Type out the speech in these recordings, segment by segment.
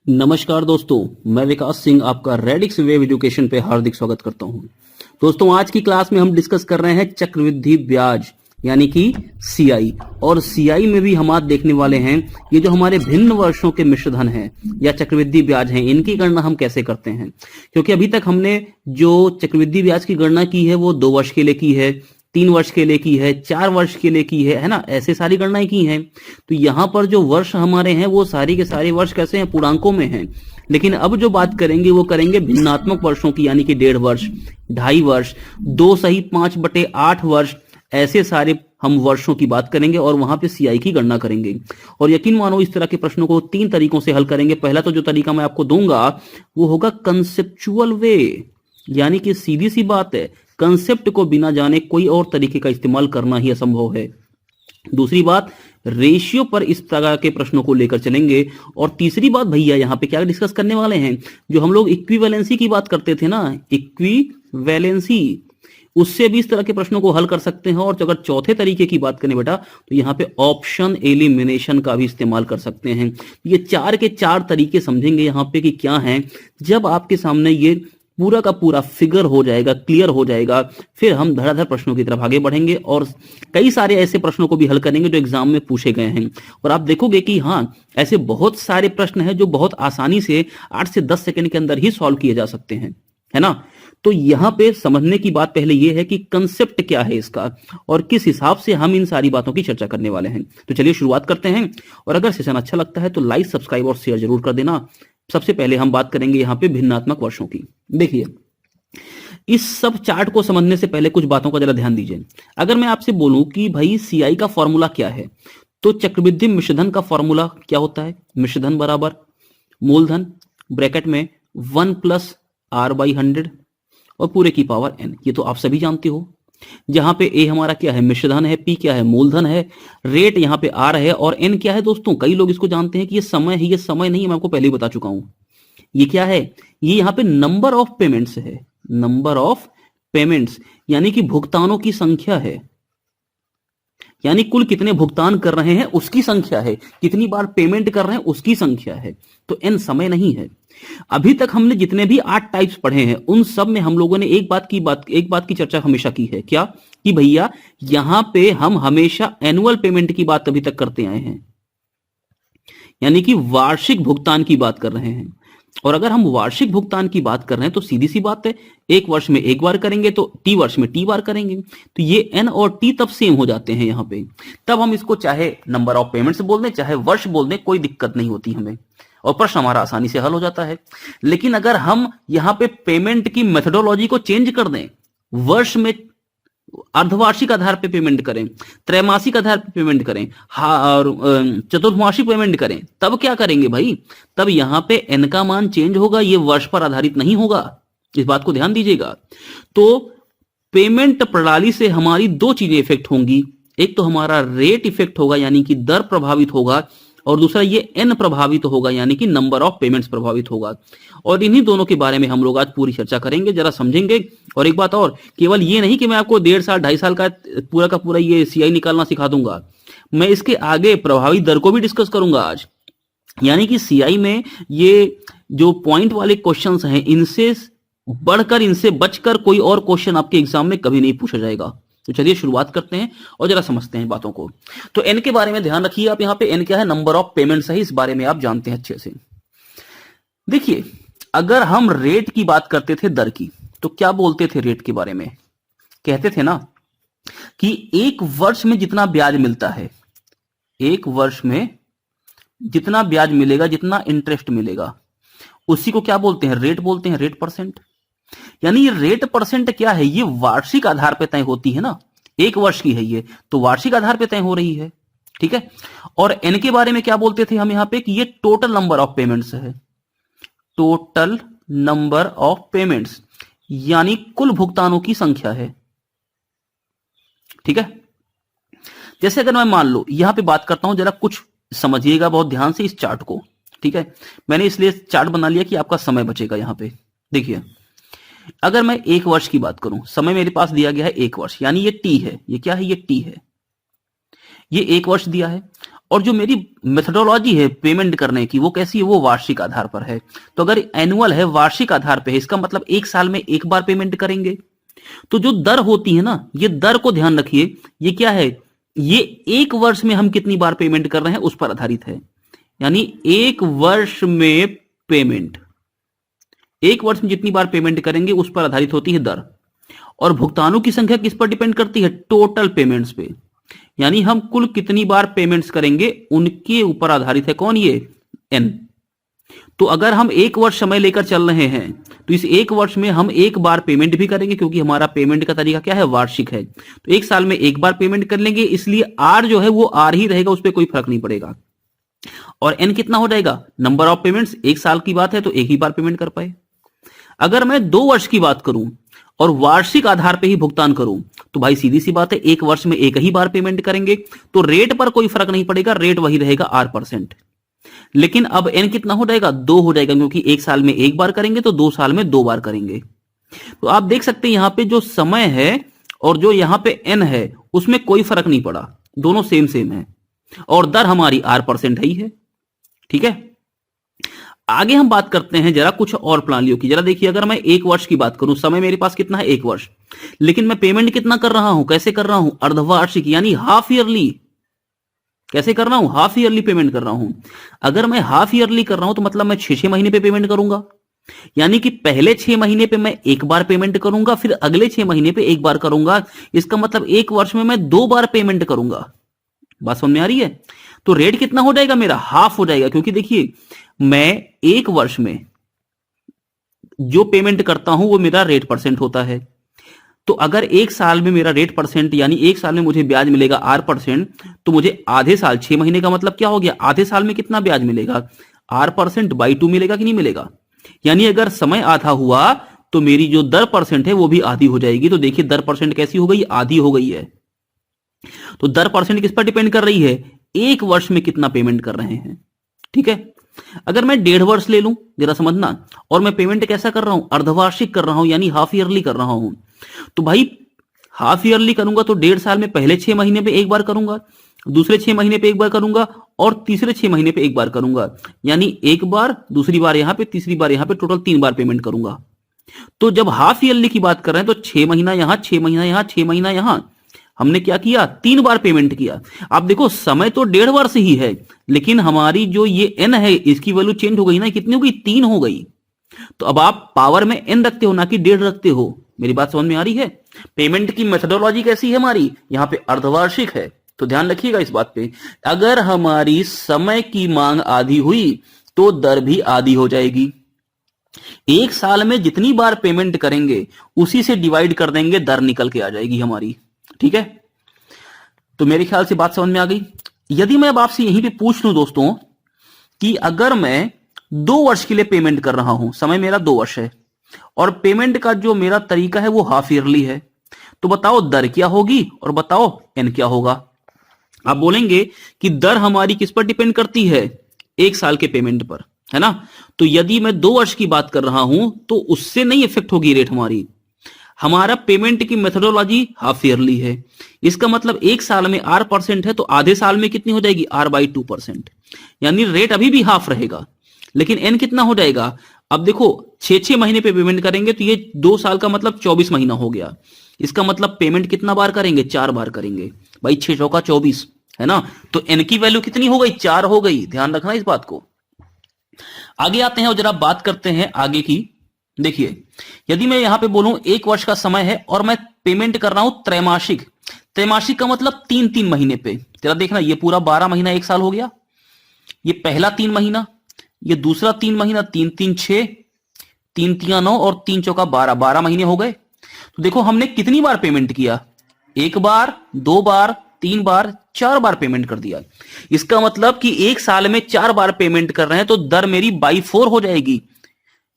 नमस्कार दोस्तों, मैं विकास सिंह आपका रेडिक्स वेव एजुकेशन पे हार्दिक स्वागत करता हूं। दोस्तों, आज की क्लास में हम डिस्कस कर रहे हैं चक्रवृद्धि ब्याज यानी कि सीआई। और सीआई में भी हम आज देखने वाले हैं ये जो हमारे भिन्न वर्षों के मिश्रधन हैं या चक्रवृद्धि ब्याज हैं, इनकी गणना हम कैसे करते हैं। क्योंकि अभी तक हमने जो चक्रवृद्धि ब्याज की गणना की है वो 2 वर्ष के लिए की है, 3 वर्ष के लिए की है, 4 वर्ष के लिए की है ना, ऐसे सारी गणनाएं की हैं। तो यहाँ पर जो वर्ष हमारे हैं वो सारी के सारे वर्ष कैसे हैं, पूर्णांकों में हैं। लेकिन अब जो बात करेंगे वो करेंगे भिन्नात्मक वर्षों की, यानी कि 1.5 वर्ष, 2.5 वर्ष, 2 सहित 5/8 वर्ष, ऐसे सारे हम वर्षों की बात करेंगे और वहां पे सीआई की गणना करेंगे। और यकीन मानो इस तरह के प्रश्नों को 3 तरीकों से हल करेंगे। पहला तो जो तरीका मैं आपको दूंगा वो होगा कंसेप्चुअल वे, यानी कि सीधी सी बात है, कंसेप्ट को बिना जाने कोई और तरीके का इस्तेमाल करना ही असंभव है। दूसरी बात, रेशियो पर इस तरह के प्रश्नों को लेकर चलेंगे। और तीसरी बात भैया यहाँ पे क्या डिस्कस करने वाले हैं, जो हम लोग इक्विवेलेंसी की बात करते थे ना, इक्विवेलेंसी, उससे भी इस तरह के प्रश्नों को हल कर सकते हैं। और अगर चौथे तरीके की बात करें बेटा, तो यहाँ पे ऑप्शन एलिमिनेशन का भी इस्तेमाल कर सकते हैं। ये 4 के 4 तरीके समझेंगे यहाँ पे कि क्या है। जब आपके सामने ये पूरा का पूरा फिगर हो जाएगा, क्लियर हो जाएगा, फिर हम धड़ाधड़ प्रश्नों की तरफ आगे बढ़ेंगे और कई सारे ऐसे प्रश्नों को भी हल करेंगे जो एग्जाम में पूछे गए हैं। और आप देखोगे कि हाँ, ऐसे बहुत सारे प्रश्न हैं जो बहुत आसानी से 8 से 10 सेकंड के अंदर ही सॉल्व किए जा सकते हैं, है ना। तो यहां पे समझने की बात पहले यह है कि कंसेप्ट क्या है इसका और किस हिसाब से हम इन सारी बातों की चर्चा करने वाले हैं। तो चलिए शुरुआत करते हैं। और अगर सेशन अच्छा लगता है तो लाइक, सब्सक्राइब और शेयर जरूर कर देना। सबसे पहले हम बात करेंगे यहां पे भिन्नात्मक वर्षों की। देखिए, इस सब चार्ट को समझने से पहले कुछ बातों का जरा ध्यान दीजिए। अगर मैं आपसे बोलूं कि भाई सीआई का फॉर्मूला क्या है, तो चक्रवृद्धि मिश्रधन का फॉर्मूला क्या होता है, मिश्रधन बराबर मूलधन ब्रैकेट में 1 + R/100 और पूरे की पावर n। ये तो आप सभी जानते हो। जहां पे ए हमारा क्या है, मिश्रधन है, पी क्या है, मूलधन है, रेट यहां पे आर है और एन क्या है दोस्तों, कई लोग इसको जानते हैं कि ये समय है। ये समय नहीं है, मैं आपको पहले ही बता चुका हूं। ये क्या है, ये यहां पे नंबर ऑफ पेमेंट्स है, नंबर ऑफ पेमेंट्स, यानी कि भुगतानों की संख्या है, यानी कुल कितने भुगतान कर रहे हैं उसकी संख्या है, कितनी बार पेमेंट कर रहे हैं उसकी संख्या है। तो एन समय नहीं है। अभी तक हमने जितने भी 8 टाइप्स पढ़े हैं उन सब में हम लोगों ने एक बात की चर्चा हमेशा की है, क्या, कि भैया यहां पे हम हमेशा एनुअल पेमेंट की बात अभी तक करते आए हैं, यानी कि वार्षिक भुगतान की बात कर रहे हैं। और अगर हम वार्षिक भुगतान की बात कर रहे हैं तो सीधी सी बात है, 1 वर्ष में 1 बार करेंगे तो टी वर्ष में टी बार करेंगे, तो ये एन और टी तब सेम हो जाते हैं यहां पे। तब हम इसको चाहे नंबर ऑफ पेमेंट्स बोल दें चाहे वर्ष बोल दें, कोई दिक्कत नहीं होती हमें और प्रश्न हमारा आसानी से हल हो जाता है। लेकिन अगर हम यहां पे पेमेंट की मेथोडोलॉजी को चेंज कर दें, वर्ष में अर्धवार्षिक आधार पे पेमेंट करें, त्रैमासिक आधार पे पेमेंट करें, और चतुर्मासिक पेमेंट करें, तब क्या करेंगे भाई, तब यहां पे एन का मान चेंज होगा, ये वर्ष पर आधारित नहीं होगा। इस बात को ध्यान दीजिएगा। तो पेमेंट प्रणाली से हमारी 2 चीजें इफेक्ट होंगी, एक तो हमारा रेट इफेक्ट होगा यानी कि दर प्रभावित होगा, और दूसरा ये एन प्रभावित होगा यानी कि नंबर ऑफ पेमेंट्स प्रभावित होगा। और इन्हीं दोनों के बारे में हम लोग आज पूरी चर्चा करेंगे, जरा समझेंगे। और एक बात और, केवल ये नहीं कि मैं आपको 1.5 साल 2.5 साल का पूरा ये सीआई निकालना सिखा दूंगा, मैं इसके आगे प्रभावित दर को भी डिस्कस करूंगा आज। यानी कि सीआई में ये जो पॉइंट वाले क्वेश्चंस हैं, इनसे बढ़कर, इनसे बचकर कोई और क्वेश्चन आपके एग्जाम में कभी नहीं पूछा जाएगा। तो चलिए शुरुआत करते हैं और जरा समझते हैं बातों को। तो एन के बारे में ध्यान रखिए आप, यहां पे एन क्या है, नंबर ऑफ पेमेंट्स है, इस बारे में आप जानते हैं अच्छे से। देखिए, अगर हम रेट की बात करते थे, दर की, तो क्या बोलते थे रेट के बारे में, कहते थे ना कि 1 वर्ष में जितना ब्याज मिलता है, 1 वर्ष में जितना ब्याज मिलेगा, जितना इंटरेस्ट मिलेगा, उसी को क्या बोलते हैं, रेट बोलते हैं, रेट परसेंट। यानी ये रेट परसेंट क्या है, ये वार्षिक आधार पर तय होती है ना, 1 वर्ष की है ये, तो वार्षिक आधार पर तय हो रही है, ठीक है। और एन के बारे में क्या बोलते थे हम यहां पे, कि ये टोटल नंबर ऑफ पेमेंट्स है, टोटल नंबर ऑफ पेमेंट्स, यानी कुल भुगतानों की संख्या है, ठीक है। जैसे अगर मैं मान लो यहां पे बात करता हूं, जरा कुछ समझिएगा बहुत ध्यान से इस चार्ट को, ठीक है। मैंने इसलिए चार्ट बना लिया कि आपका समय बचेगा यहां पे। देखिए, अगर मैं 1 वर्ष की बात करूं, समय मेरे पास दिया गया है 1 वर्ष, यानी ये टी है, ये क्या है, ये टी है, ये 1 वर्ष दिया है। और जो मेरी मेथोडोलॉजी है पेमेंट करने की वो कैसी है, वो वार्षिक आधार पर है। तो अगर एनुअल है, वार्षिक आधार पे है, इसका मतलब एक साल में एक बार पेमेंट करेंगे। तो जो दर होती है ना, ये दर को ध्यान रखिए, ये क्या है, ये एक वर्ष में हम कितनी बार पेमेंट कर रहे हैं उस पर आधारित है। यानी एक वर्ष में पेमेंट, एक वर्ष में जितनी बार पेमेंट करेंगे उस पर आधारित होती है दर। और भुगतानों की संख्या किस पर डिपेंड करती है, टोटल पेमेंट्स पे। यानी हम कुल कितनी बार पेमेंट्स करेंगे उनके ऊपर आधारित है कौन, ये एन। तो अगर हम एक वर्ष समय लेकर चल रहे हैं तो इस एक वर्ष में हम एक बार पेमेंट भी करेंगे, क्योंकि हमारा पेमेंट का तरीका क्या है, वार्षिक है। तो एक साल में एक बार पेमेंट कर लेंगे, इसलिए आर जो है वो आर ही रहेगा, उस पर कोई फर्क नहीं पड़ेगा। और एन कितना हो जाएगा, नंबर ऑफ पेमेंट्स, एक साल की बात है तो एक ही बार पेमेंट कर पाए। अगर मैं 2 वर्ष की बात करूं और वार्षिक आधार पे ही भुगतान करूं तो भाई सीधी सी बात है, एक वर्ष में एक ही बार पेमेंट करेंगे, तो रेट पर कोई फर्क नहीं पड़ेगा, रेट वही रहेगा R%। लेकिन अब एन कितना हो जाएगा, 2 हो जाएगा, क्योंकि एक साल में एक बार करेंगे तो 2 साल में 2 बार करेंगे। तो आप देख सकते हैं यहां पे जो समय है और जो यहां पे एन है उसमें कोई फर्क नहीं पड़ा, दोनों सेम सेम है, और दर हमारी R% है ही है। ठीक है, आगे हम बात करते हैं जरा कुछ और प्रणालियों की। जरा देखिए, अगर मैं एक वर्ष की बात करूं, समय मेरे पास कितना है, एक वर्ष, लेकिन मैं पेमेंट कितना कर रहा हूं, कैसे कर रहा हूं, अर्धवार्षिक यानी हाफ ईयरली। कैसे कर रहा हूं, हाफ ईयरली पेमेंट कर रहा हूं। अगर मैं हाफ ईयरली कर रहा हूं तो मतलब मैं 6 महीने पे पेमेंट करूंगा। यानी कि पहले 6 महीने पे मैं एक बार पेमेंट करूंगा, फिर अगले 6 महीने पे एक बार करूंगा। इसका मतलब एक वर्ष में मैं 2 बार पेमेंट करूंगा। बात समझ में आ रही है। तो रेट कितना हो जाएगा मेरा, हाफ हो जाएगा, क्योंकि देखिए मैं एक वर्ष में जो पेमेंट करता हूं वो मेरा रेट % होता है। तो अगर एक साल में मेरा रेट % यानी एक साल में मुझे ब्याज मिलेगा R%, तो मुझे आधे साल 6 महीने का मतलब क्या हो गया, आधे साल में कितना ब्याज मिलेगा, R%/2 मिलेगा कि नहीं मिलेगा। यानी अगर समय आधा हुआ तो मेरी जो दर % है वो भी आधी हो जाएगी। तो देखिए दर % कैसी हो गई, आधी हो गई है। तो दर % किस पर डिपेंड कर रही है, एक वर्ष में कितना पेमेंट कर रहे हैं। ठीक है, अगर मैं 1.5 वर्ष ले लूं, जरा समझना, और मैं पेमेंट कैसा कर रहा हूं, अर्धवार्षिक कर रहा हूं, यानी हाफ ईयरली कर रहा हूं। तो भाई हाफ ईयरली करूंगा तो 1.5 साल में पहले 6 महीने पे एक बार करूंगा, दूसरे 6 महीने पे एक बार करूंगा, और तीसरे 6 महीने पे एक बार करूंगा। यानी एक बार, दूसरी बार यहां पे, तीसरी बार यहां पे, टोटल 3 बार पेमेंट करूंगा। तो जब हाफ ईयरली की बात कर रहे हैं तो 6 महीना यहां, 6 महीना यहां, 6 महीना यहां, हमने क्या किया, 3 बार पेमेंट किया। आप देखो समय तो 1.5 वर्ष ही है, लेकिन हमारी जो ये एन है इसकी वैल्यू चेंज हो गई ना, कितनी हो गई, 3 हो गई। तो अब आप पावर में एन रखते हो ना कि 1.5 रखते हो। मेरी बात समझ में आ रही है। पेमेंट की मेथोडोलॉजी कैसी है हमारी, यहां पे अर्धवार्षिक है, तो ध्यान रखिएगा इस बात पे। अगर हमारी समय की मांग आधी हुई तो दर भी आधी हो जाएगी। एक साल में जितनी बार पेमेंट करेंगे उसी से डिवाइड कर देंगे, दर निकल के आ जाएगी हमारी। ठीक है, तो मेरे ख्याल से बात समझ में आ गई। यदि मैं अब आपसे यहीं पे पूछ लूं दोस्तों कि अगर मैं 2 वर्ष के लिए पेमेंट कर रहा हूं, समय मेरा 2 वर्ष है, और पेमेंट का जो मेरा तरीका है वो हाफ ईयरली है, तो बताओ दर क्या होगी और बताओ एन क्या होगा। आप बोलेंगे कि दर हमारी किस पर डिपेंड करती है, एक साल के पेमेंट पर, है ना। तो यदि मैं 2 वर्ष की बात कर रहा हूं तो उससे नहीं इफेक्ट होगी रेट हमारी। हमारा पेमेंट की मेथोडोलॉजी हाफ ईयरली है। इसका मतलब एक साल में R% है तो आधे साल में कितनी हो जाएगी, R/2%। यानी रेट अभी भी हाफ रहेगा, लेकिन एन कितना हो जाएगा। अब देखो 6 महीने पे पेमेंट करेंगे तो ये 2 साल का मतलब 24 महीना हो गया। इसका मतलब पेमेंट कितना बार करेंगे, 4 बार करेंगे। भाई 6 चौका 24 है ना। तो एन की वैल्यू कितनी हो गई, 4 हो गई। ध्यान रखना इस बात को। आगे आते हैं और जरा बात करते हैं आगे की। देखिए यदि मैं यहां पे बोलूं 1 वर्ष का समय है और मैं पेमेंट कर रहा हूं त्रैमासिक। त्रैमासिक का मतलब 3-3 महीने पे। जरा देखना, ये पूरा 12 महीना 1 साल हो गया। ये पहला 3 महीना, ये दूसरा 3 महीना, 3-3 6, 3-3 9 और 3 चौका 12, 12 महीने हो गए। तो देखो हमने कितनी बार पेमेंट किया, 1 बार, 2 बार, 3 बार, 4 बार पेमेंट कर दिया। इसका मतलब कि 1 साल में 4 बार पेमेंट कर रहे हैं तो दर मेरी बाई 4 हो जाएगी।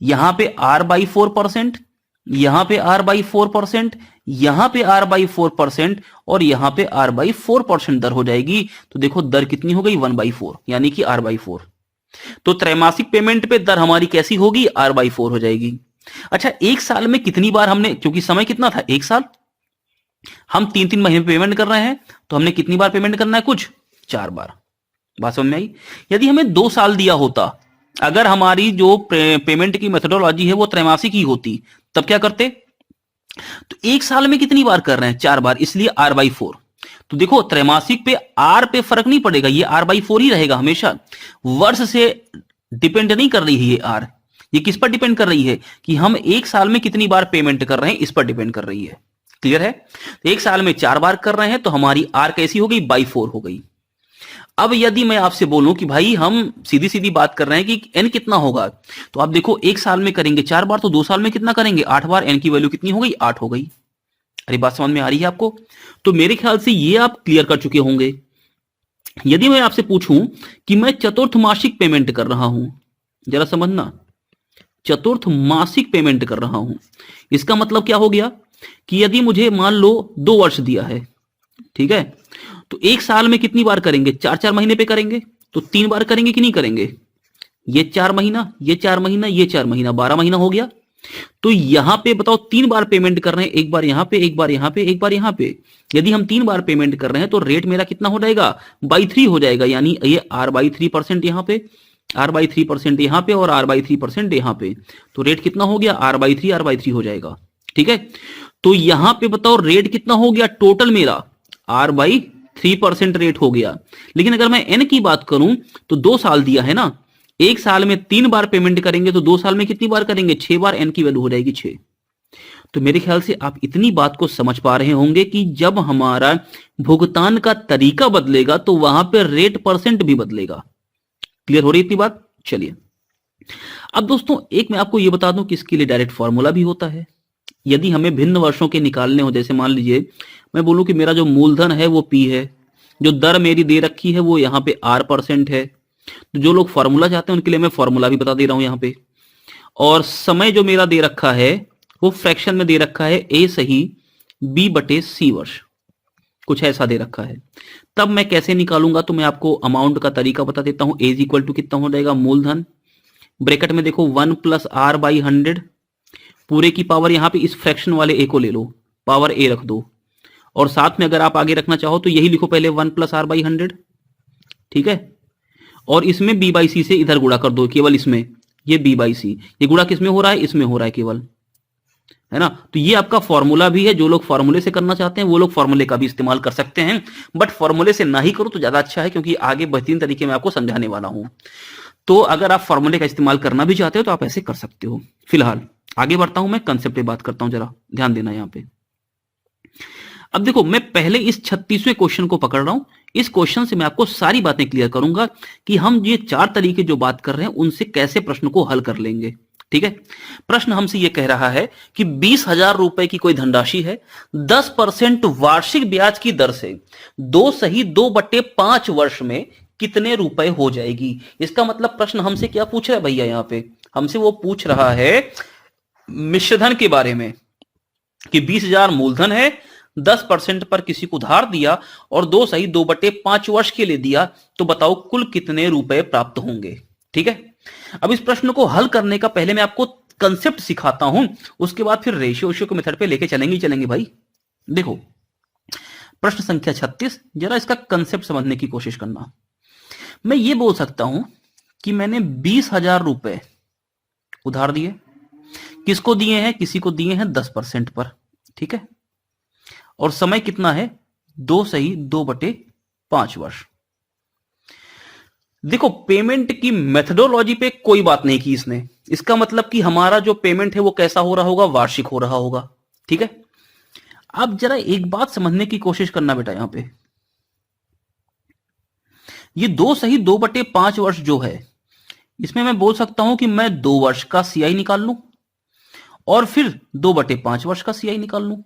यहां पे R/4%, यहां पे R/4%, यहां पे R/4% और यहां पे R/4% दर हो जाएगी। तो देखो दर कितनी हो गई, 1/4, यानी कि R/4। तो त्रैमासिक पेमेंट पे दर हमारी कैसी होगी, R/4 हो जाएगी। अच्छा, 1 साल में कितनी बार हमने, क्योंकि समय कितना था 1 साल, हम 3-3 महीने पेमेंट कर रहे हैं तो हमने कितनी बार पेमेंट करना है, कुछ 4 बार। बात समझ में आई? यदि हमें 2 साल दिया होता, अगर हमारी जो पेमेंट की मेथोडोलॉजी है वो त्रैमासिक ही होती, तब क्या करते? तो 1 साल में कितनी बार कर रहे हैं? 4 बार, इसलिए r/4। तो देखो त्रैमासिक पे आर पे फर्क नहीं पड़ेगा, ये r/4 ही रहेगा हमेशा। वर्ष से डिपेंड नहीं कर रही है ये आर, ये किस पर डिपेंड कर रही है कि हम 1 साल में कितनी बार पेमेंट कर रहे हैं, इस पर डिपेंड कर रही है। क्लियर है? 1 साल में 4 बार कर रहे हैं तो हमारी आर कैसी हो गई? बाई 4 हो गई। अब यदि मैं आपसे बोलूं कि भाई हम सीधी सीधी बात कर रहे हैं कि एन कितना होगा, तो आप देखो 1 साल में करेंगे 4 बार, तो 2 साल में कितना करेंगे? 8 बार। एन की वैल्यू कितनी हो गई? 8 हो गई। अरे बात समझ में आ रही है आपको? तो मेरे ख्याल से ये आप क्लियर कर चुके होंगे। यदि मैं आपसे पूछूं कि मैं चतुर्थ मासिक पेमेंट कर रहा हूं, जरा समझना, चतुर्थ मासिक पेमेंट कर रहा हूं, इसका मतलब क्या हो गया कि यदि मुझे मान लो 2 वर्ष दिया है, ठीक है, तो 1 साल में कितनी बार करेंगे? 4-4 महीने पे करेंगे, तो 3 बार करेंगे कि नहीं करेंगे? ये 4 महीना, ये 4 महीना, ये 4 महीना, 12 महीना हो गया। तो यहां पे बताओ 3 बार पेमेंट कर रहे हैं, एक बार यहां पे, एक बार यहां पे, एक बार यहां पे। यदि हम 3 बार पेमेंट कर रहे हैं तो रेट मेरा कितना हो जाएगा? बाई 3 हो जाएगा, यानी ये r/3% यहां पे, r/3% यहां पे और r/3% यहां पे। तो रेट कितना हो गया? r/3 हो जाएगा। ठीक है, तो यहां पे बताओ रेट कितना हो गया टोटल मेरा? r/3% रेट हो गया। लेकिन अगर मैं n की बात करूं तो 2 साल दिया है ना, 1 साल में 3 बार पेमेंट करेंगे तो 2 साल में कितनी बार करेंगे? 6 बार। एन की वैल्यू हो जाएगी 6। तो मेरे ख्याल से आप इतनी बात को समझ पा रहे होंगे कि जब हमारा भुगतान का तरीका बदलेगा तो वहां पर रेट परसेंट भी बदलेगा। क्लियर हो रही इतनी बात? चलिए अब दोस्तों एक मैं आपको यह बता दूं कि इसके लिए डायरेक्ट फॉर्मूला भी होता है। यदि हमें भिन्न वर्षों के निकालने हो, जैसे मान लीजिए मैं बोलूं कि मेरा जो मूलधन है वो P है, जो दर मेरी दे रखी है वो यहां पे R% है, तो जो लोग फॉर्मूला चाहते हैं उनके लिए मैं फॉर्मूला भी बता दे रहा हूं यहां पे। और समय जो मेरा दे रखा है वो फ्रैक्शन में दे रखा है A सही B/C वर्ष, कुछ ऐसा दे रखा है। तब मैं कैसे निकालूंगा? तो मैं आपको अमाउंट का तरीका बता देता हूं। A इक्वल टू कितना हो जाएगा? मूलधन, ब्रैकेट में देखो 1 + R/100, पूरे की पावर यहां पे इस फ्रैक्शन वाले A को ले लो, पावर A रख दो, और साथ में अगर आप आगे रखना चाहो तो यही लिखो पहले 1 + R/100। ठीक है, और इसमें B/C से इधर गुणा कर दो, केवल इसमें, ये B/C, ये गुणा किसमें हो रहा है? इसमें हो रहा है केवल, है ना। तो ये आपका फॉर्मूला भी है। जो लोग फॉर्मूले से करना चाहते हैं वो लोग फॉर्मूले का भी इस्तेमाल कर सकते हैं, बट फॉर्मूले से ना ही करो तो ज्यादा अच्छा है, क्योंकि आगे बेहतरीन तरीके में आपको समझाने वाला हूं। तो अगर आप फॉर्मूले का इस्तेमाल करना भी चाहते हो तो आप ऐसे कर सकते हो। फिलहाल आगे बढ़ता हूं, मैं कंसेप्ट पे बात करता हूं, जरा ध्यान देना यहां पे। अब देखो मैं पहले इस 36वें क्वेश्चन को पकड़ रहा हूं। इस क्वेश्चन से मैं आपको सारी बातें क्लियर करूंगा कि हम ये 4 तरीके जो बात कर रहे हैं उनसे कैसे प्रश्न को हल कर लेंगे। ठीक है, प्रश्न हमसे यह कह रहा है कि 20,000 रुपए की कोई धनराशि है, 10% वार्षिक ब्याज की दर से 2/5 वर्ष में कितने रुपए हो जाएगी। इसका मतलब प्रश्न हमसे क्या पूछ रहा है भैया? यहां पे हमसे वो पूछ रहा है मिश्रधन के बारे में कि 20,000 मूलधन है, 10% पर किसी को उधार दिया और 2/5 वर्ष के लिए दिया, तो बताओ कुल कितने रुपए प्राप्त होंगे। ठीक है, अब इस प्रश्न को हल करने का पहले मैं आपको कंसेप्ट सिखाता हूं, उसके बाद फिर रेशियो के मेथड पे लेके चलेंगे भाई। देखो प्रश्न संख्या 36, जरा इसका कंसेप्ट समझने की कोशिश करना। मैं ये बोल सकता हूं कि मैंने 20,000 रुपए उधार दिए, किसको दिए हैं? किसी को दिए हैं 10% पर। ठीक है, और समय कितना है? 2/5 वर्ष। देखो पेमेंट की मेथडोलॉजी पे कोई बात नहीं की इसने, इसका मतलब कि हमारा जो पेमेंट है वो कैसा हो रहा होगा? वार्षिक हो रहा होगा। ठीक है, अब जरा एक बात समझने की कोशिश करना बेटा, यहां पे ये 2/5 वर्ष जो है, इसमें मैं बोल सकता हूं कि मैं 2 वर्ष का CI निकाल लूं और फिर 2/5 वर्ष का CI निकाल लूं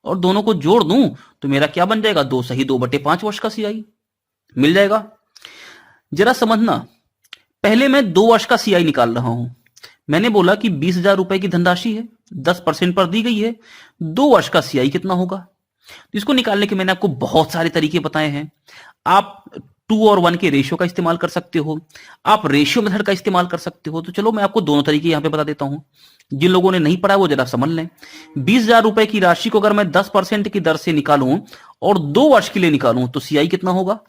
और दोनों को जोड़ दूं तो मेरा क्या बन जाएगा? 2/5 वर्ष का CI मिल जाएगा। जरा समझना, पहले मैं 2 वर्ष का CI निकाल रहा हूं। मैंने बोला कि 20,000 रुपए की धनराशि है, 10% पर दी गई है, 2 वर्ष का CI कितना होगा? तो इसको निकालने के मैंने आपको बहुत सारे तरीके बताए हैं। आप 2 और 1 के रेशियो का इस्तेमाल कर सकते हो, आप रेशियो मेथड का इस्तेमाल कर सकते हो। तो चलो मैं आपको दोनों तरीके यहां पे बता देता हूं, जिन लोगों ने नहीं पढ़ा वो जरा समझ लें। 20,000 रुपए की राशि को अगर मैं 10% की दर से निकालूं और 2 वर्ष के लिए निकालूं तो CI कितना होगा?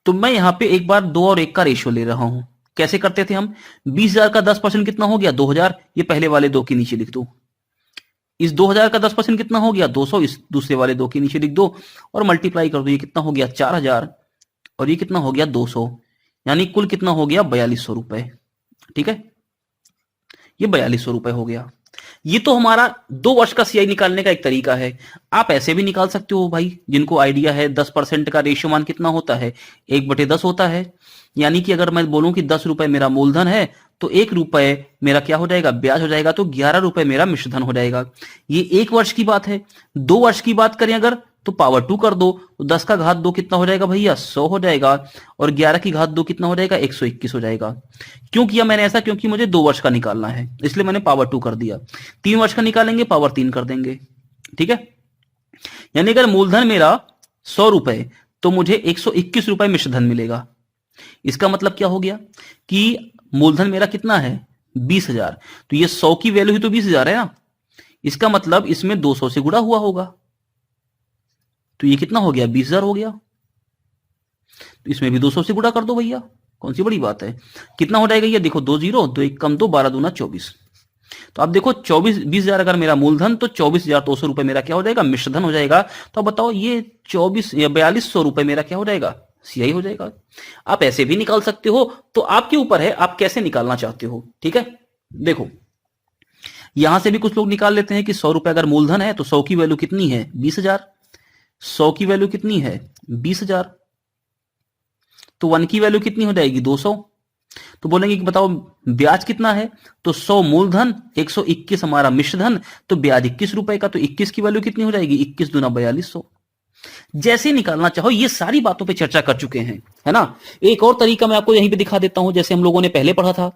तो मैं यहां पे एक बार 2 और 1 का रेशियो ले रहा हूं। कैसे करते थे हम? 20,000 का 10% कितना हो गया? 2,000। ये पहले वाले 2 के नीचे लिख दो। इस 2,000 का 10% कितना हो गया? 200। इस दूसरे वाले 2 के नीचे लिख दो और मल्टीप्लाई कर दो। ये कितना हो गया? 4,000 और ये कितना हो गया? 200। यानी कुल कितना हो गया? 4,200 रुपए। ठीक है, ये 4,200 रुपए हो गया। ये तो हमारा 2 वर्ष का सीआई निकालने का एक तरीका है। आप ऐसे भी निकाल सकते हो भाई, जिनको आइडिया है 10% का रेशियो मान कितना होता है? 1/10 होता है। यानी कि अगर मैं बोलूं कि 10 रुपए मेरा मूलधन है तो 1 रुपए मेरा क्या हो जाएगा? ब्याज हो जाएगा। तो 11 रुपए मेरा मिश्रधन हो जाएगा। ये 1 वर्ष की बात है। 2 वर्ष की बात करें अगर, तो पावर 2 कर दो, तो 10 का घात 2 कितना हो जाएगा भैया? 100 हो जाएगा। और 11 की घात 2 कितना हो जाएगा? 121 हो जाएगा। क्यों किया मैंने ऐसा? क्योंकि मुझे 2 वर्ष का निकालना है, इसलिए मैंने पावर 2 कर दिया। 3 वर्ष का निकालेंगे, पावर 3 कर देंगे। ठीक है, यानी अगर मूलधन मेरा 100 रुपए तो मुझे 121 रुपए मिश्रधन मिलेगा। इसका मतलब क्या हो गया कि मूलधन मेरा कितना है? 20,000। तो ये 100 की वैल्यू ही तो 20,000 है ना। इसका मतलब इसमें 200 से गुणा हुआ होगा। तो ये कितना हो गया? 20,000 हो गया। तो इसमें भी 200 से गुणा कर दो भैया, कौन सी बड़ी बात है। कितना हो जाएगा ये? देखो 2 जीरो, 2 1 कम 2, 12 दूना 24। तो आप देखो 20,000 अगर मेरा मूलधन, तो 24,200 रुपए मेरा क्या हो जाएगा? मिश्रधन हो जाएगा। तो अब बताओ ये 24 या 4,200 रुपए मेरा क्या हो जाएगा? सीआई हो जाएगा। आप ऐसे भी निकाल सकते हो, तो आपके ऊपर है आप कैसे निकालना चाहते हो। ठीक है, देखो यहां से भी कुछ लोग निकाल लेते हैं कि 100 रुपए अगर मूलधन है तो 100 की वैल्यू कितनी है? 20,000। 100 की वैल्यू कितनी है? 20,000। तो 1 की वैल्यू कितनी हो जाएगी? 200। तो बोलेंगे कि बताओ ब्याज कितना है? तो 100 मूलधन, 121 हमारा मिश्रधन, तो ब्याज 21 रुपए का। तो 21 की वैल्यू कितनी हो जाएगी? 21 दूना 4,200। जैसे निकालना चाहो, ये सारी बातों पे चर्चा कर चुके हैं, है ना। एक और तरीका मैं आपको यहीं पे दिखा देता हूं, जैसे हम लोगों ने पहले पढ़ा था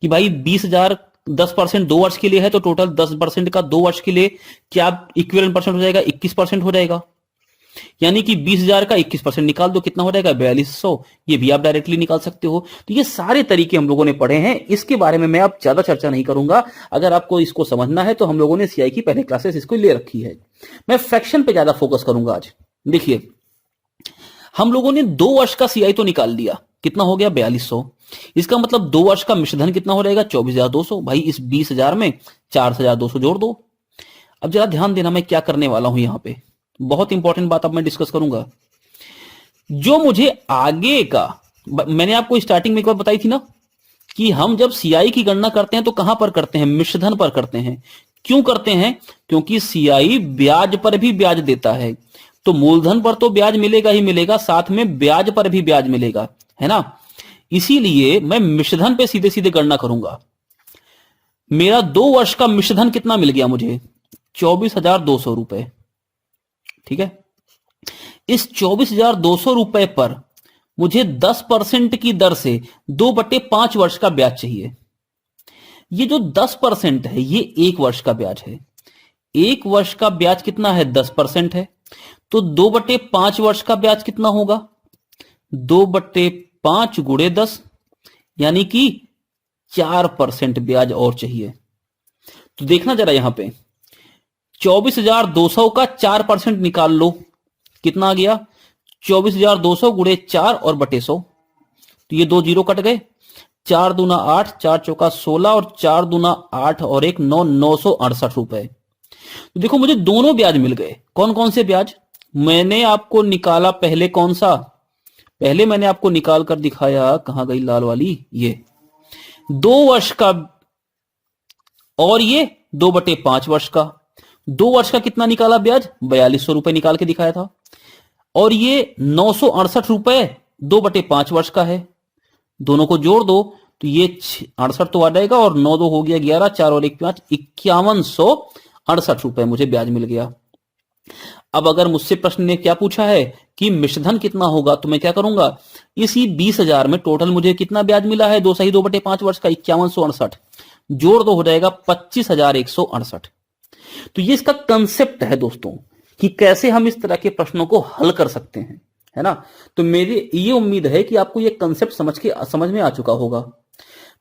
कि भाई 20,000 10% 2 वर्ष के लिए है, तो टोटल 10% का 2 वर्ष के लिए क्या इक्विवेलेंट परसेंट हो जाएगा? 21% हो जाएगा। यानी कि 20,000 का 21% निकाल दो, कितना हो जाएगा? 4,200। ये भी आप डायरेक्टली निकाल सकते हो। तो ये सारे तरीके हम लोगों ने पढ़े हैं, इसके बारे में मैं अब ज्यादा चर्चा नहीं करूंगा। अगर आपको इसको समझना है तो हम लोगों ने सीआई की पहले क्लासेस इसको ले रखी है। मैं फ्रैक्शन पे ज्यादा फोकस करूंगा आज। देखिए हम लोगों ने 2 वर्ष का सीआई तो निकाल दिया, कितना हो गया? 4,200। इसका मतलब 2 वर्ष का मिश्रधन कितना हो जाएगा? 24,200। भाई इस 20,000 में 4,200 जोड़ दो। अब जरा ध्यान देना मैं क्या करने वाला हूं यहां पे, बहुत इंपॉर्टेंट बात अब मैं डिस्कस करूंगा। जो मुझे आगे का, मैंने आपको स्टार्टिंग में एक बार बताई थी ना कि हम जब सीआई की गणना करते हैं तो कहां पर करते हैं? मिश्रधन पर करते हैं। क्यों करते हैं? क्योंकि सीआई ब्याज पर भी ब्याज देता है। तो मूलधन पर तो ब्याज मिलेगा ही मिलेगा, साथ में ब्याज पर भी ब्याज मिलेगा, है ना। इसीलिए मैं मिश्रधन पे सीधे सीधे गणना करूंगा। मेरा 2 वर्ष का मिश्रधन कितना मिल गया मुझे? 24,200 रुपए। ठीक है, इस 24,200 रुपए पर मुझे 10% की दर से 2/5 वर्ष का ब्याज चाहिए। ये जो 10% है ये 1 वर्ष का ब्याज है। 1 वर्ष का ब्याज कितना है? 10% है। तो 2/5 वर्ष का ब्याज कितना होगा? 2/5 गुणे 10, यानी कि 4% ब्याज और चाहिए। तो देखना जरा यहां पे 24,200 का 4% निकाल लो, कितना आ गया? 24,200 गुणे 4 और बटे 100। तो ये 2 जीरो कट गए। 4 दूना 8, 4 चौका 16 और 4 दूना 8 और 1 9, 968 रुपए। तो देखो मुझे दोनों ब्याज मिल गए। कौन कौन से ब्याज? मैंने आपको निकाला पहले कौन सा? पहले मैंने आपको निकाल कर दिखाया, कहां गई लाल वाली? ये 2 वर्ष का, और ये 2/5 वर्ष का। 2 वर्ष का कितना निकाला ब्याज? 4,200 रुपए निकाल के दिखाया था। और ये 968 रुपए 2/5 वर्ष का है। दोनों को जोड़ दो तो ये 68 तो आ जाएगा, और 9 2 हो गया 11, 4 और 1 5, 5,168 रुपए मुझे ब्याज मिल गया। अब अगर मुझसे प्रश्न ने क्या पूछा है कि मिश्रधन कितना होगा, तो मैं क्या करूंगा? इसी 20,000 में टोटल मुझे कितना ब्याज मिला है? 2 सही 2/5 वर्ष का 5,168, जोड़ दो हो जाएगा 25,168। तो ये इसका कंसेप्ट है दोस्तों कि कैसे हम इस तरह के प्रश्नों को हल कर सकते हैं, है ना। तो मेरी ये उम्मीद है कि आपको ये कंसेप्ट समझ में आ चुका होगा।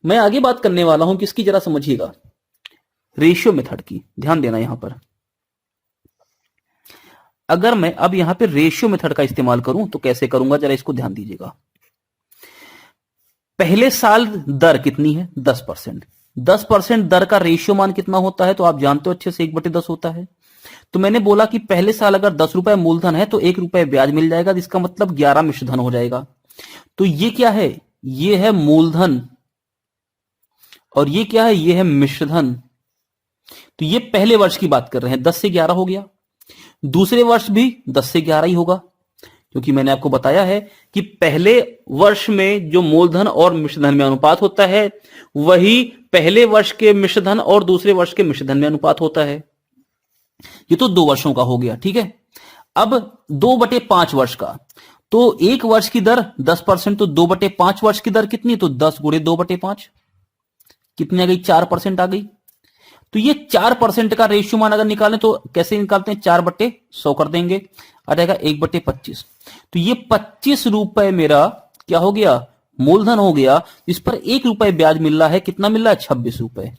मैं आगे बात करने वाला हूं, किसकी जरा समझिएगा, रेशियो मेथड की। ध्यान देना यहां पर। अगर मैं अब यहां पे रेशियो मेथड का इस्तेमाल करूं तो कैसे करूंगा, जरा इसको ध्यान दीजिएगा। पहले साल दर कितनी है? 10%। 10% दर का रेशियो मान कितना होता है? तो आप जानते हो अच्छे से, 1/10 होता है। तो मैंने बोला कि पहले साल अगर 10 रुपए मूलधन है तो 1 रुपए ब्याज मिल जाएगा, जिसका मतलब 11 मिश्रधन हो जाएगा। तो ये क्या है? ये है मूलधन, और ये क्या है? ये है मिश्रधन। तो ये पहले वर्ष की बात कर रहे हैं, 10 से 11 हो गया। दूसरे वर्ष भी 10 से 11 ही होगा, क्योंकि मैंने आपको बताया है कि पहले वर्ष में जो मूलधन और मिश्रधन में अनुपात होता है, वही पहले वर्ष के मिश्रधन और दूसरे वर्ष के मिश्रधन में अनुपात होता है। ये तो 2 वर्षों का हो गया, ठीक है। अब 2/5 वर्ष का, तो एक वर्ष की दर 10%, तो 2/5 वर्ष की दर कितनी? तो 10 गुणे 2/5 कितनी आ गई? 4% आ गई। तो ये 4% का रेशियो मान अगर निकालें तो कैसे निकालते हैं? 4/100 कर देंगे, आ जाएगा 1/25। तो ये 25 रुपए मेरा क्या हो गया? मूलधन हो गया। इस पर 1 रुपए ब्याज मिल रहा है, कितना मिल रहा है? 26 रुपए।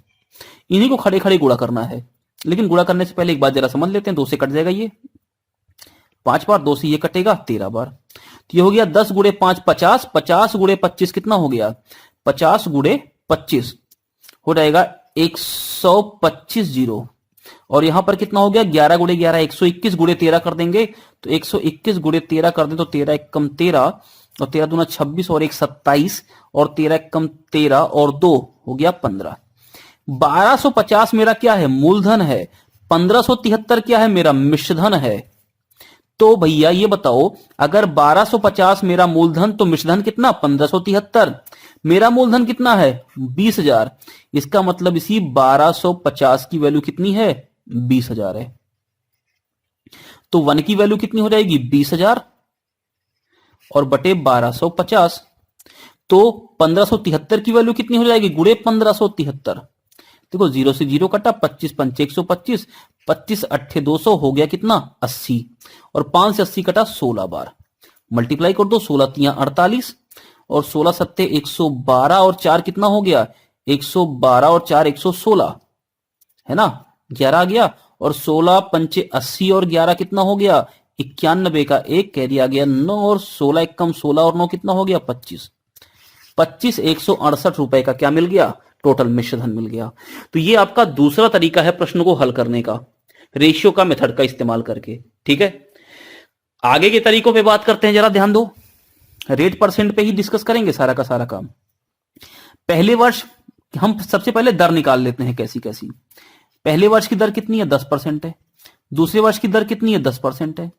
इन्हीं को खड़े खड़े गुणा करना है, लेकिन गुणा करने से पहले एक बात जरा समझ लेते हैं। 2 से कट जाएगा, ये 5 बार, 2 से ये कटेगा 13 बार। तो ये हो गया 10 गुणे 5 50, 50 गुणे 25 कितना हो गया? 50 गुणे 25 हो जाएगा 125 जीरो। और यहां पर कितना हो गया? 11 गुणे 11, 121 गुणे 13 कर देंगे, तो 121 गुणे 13 कर दें तो 13 एकम 13, और 13 दूना 26, और 1 27, और 13 एकम 13, और 2 हो गया 15। 1250 मेरा क्या है? मूलधन है। 1573 क्या है? मेरा मिश्रधन है। तो भैया ये बताओ, अगर 1250 मेरा मूलधन, तो मिश्रधन कितना? 1573। मेरा मूलधन कितना है? 20,000। इसका मतलब इसी 1250 की वैल्यू कितनी है? 20,000 है। तो 1 की वैल्यू कितनी हो जाएगी? 20,000 और बटे 1250। तो 1573 की वैल्यू कितनी हो जाएगी? गुणे 1573। देखो 0 से 0 कटा, 25 पंचे 125, 25 अट्ठे 200 हो गया कितना? 80। और 5 से 80 कटा 16 बार, मल्टीप्लाई कर दो, 16 तिया 48, और 16 सत्ते 112, और 4 कितना हो गया? 112, और 4 116 है ना, 11 आ गया। और 16 पंचे 80, और 11 कितना हो गया? 91 का 1 कैरी आ गया 9, और 16 एकम 16, और 9 कितना हो गया? 25। 25 168 रुपए का क्या मिल गया? टोटल मिश्रधन मिल गया। तो ये आपका दूसरा तरीका है प्रश्न को हल करने का, रेशियो का मेथड का इस्तेमाल करके, ठीक है। आगे के तरीकों पे बात करते हैं, जरा ध्यान दो। रेट परसेंट पे ही डिस्कस करेंगे सारा का सारा काम। पहले वर्ष हम सबसे पहले दर निकाल लेते हैं कैसी कैसी। पहले वर्ष की दर कितनी है? 10% है। दूसरे वर्ष की दर कितनी है? 10% है।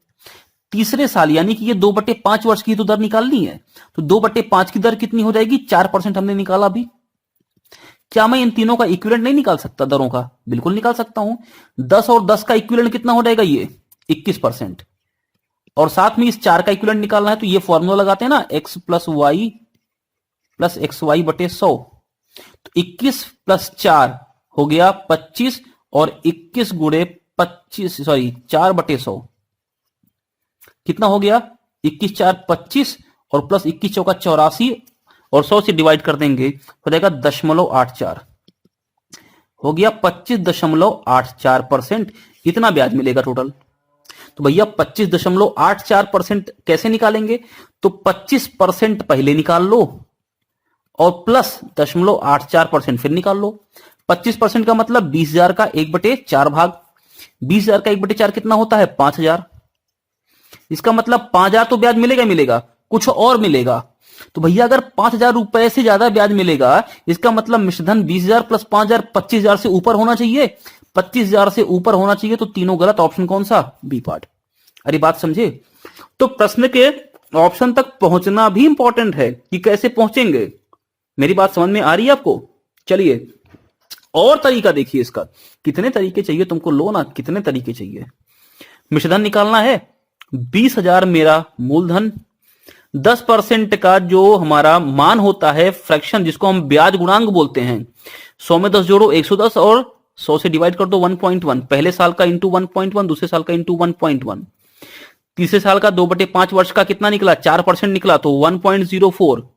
तीसरे साल यानी कि ये 2/5 वर्ष की तो दर निकालनी है, तो 2/5 की दर कितनी हो जाएगी? 4% हमने निकाला अभी। क्या मैं इन तीनों का इक्विवेलेंट नहीं निकाल सकता दरों का? बिल्कुल निकाल सकता हूं। 10 और 10 का इक्विवेलेंट कितना हो जाएगा? ये 21%। और साथ में इस 4 का इक्विवेलेंट निकालना है, तो ये फॉर्मूला लगाते हैं ना, x plus y plus x y बटे 100। तो 21 प्लस 4 हो गया 25, और 21 गुणे 25 सॉरी 4/100 कितना हो गया? 21 4 25, और प्लस 21 चौका 84, और 100 से डिवाइड कर देंगे हो जाएगा 0.84, हो गया 25.84%। इतना ब्याज मिलेगा टोटल। तो भैया 25.84% कैसे निकालेंगे? तो 25% पहले निकाल लो, और प्लस 0.84% फिर निकाल लो। 25% का मतलब 20,000 का 1/4 भाग। 20,000 का 1/4 कितना होता है? 5,000। इसका मतलब 5,000 तो ब्याज मिलेगा मिलेगा, कुछ और मिलेगा। तो भैया अगर 5,000 रुपए से ज्यादा ब्याज मिलेगा, इसका मतलब मिश्रधन 20,000 प्लस 5,000 25,000 से ऊपर होना चाहिए। 25,000 से ऊपर होना चाहिए, तो तीनों गलत। ऑप्शन कौन सा? B part. अरे बात समझे? तो प्रश्न के ऑप्शन तक पहुंचना भी इंपॉर्टेंट है कि कैसे पहुंचेंगे। मेरी बात समझ में आ रही है आपको? चलिए और तरीका देखिए इसका। कितने तरीके चाहिए तुमको? लो ना, कितने तरीके चाहिए। मिश्रधन निकालना है। 20,000 मेरा मूलधन, 10% का जो हमारा मान होता है फ्रैक्शन, जिसको हम ब्याज गुणांक बोलते हैं। 100 में 10 जोड़ो 110, और 100 से डिवाइड कर दो 1.1। पहले साल का इंटू 1.1, दूसरे साल का इंटू 1.1। तीसरे साल का 2/5 वर्ष का कितना निकला? 4% निकला, तो 1.04।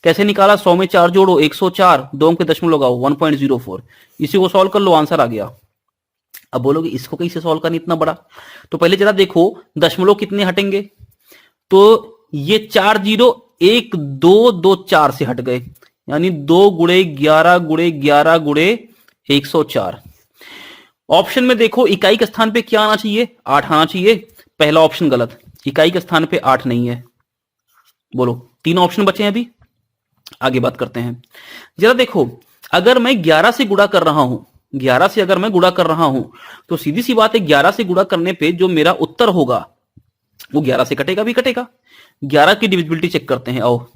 कैसे निकाला? 100 में 4 जोड़ो 104, 2 अंक के दशमलव लगाओ 1.04। इसी को सॉल्व कर लो, आंसर आ गया। अब बोलोगे इसको कैसे सॉल्व करना इतना बड़ा, तो पहले जरा देखो दशमलव कितने हटेंगे, तो ये 4 जीरो 1 2 2 4 से हट गए, यानी 2 गुणे 11 गुणे 11 गुणे 104। ऑप्शन में देखो इकाई के स्थान पे क्या आना चाहिए, 8 आना चाहिए। पहला ऑप्शन गलत, इकाई के स्थान पे 8 नहीं है। बोलो, 3 ऑप्शन बचे हैं अभी, आगे बात करते हैं। जरा देखो, अगर मैं 11 से गुणा कर रहा हूं, 11 से अगर मैं गुणा कर रहा हूं, तो सीधी सी बात है 11 से गुणा करने पे जो मेरा उत्तर होगा वो 11 से कटेगा भी कटेगा। 11 की डिविजिबिलिटी चेक करते हैं। आओ,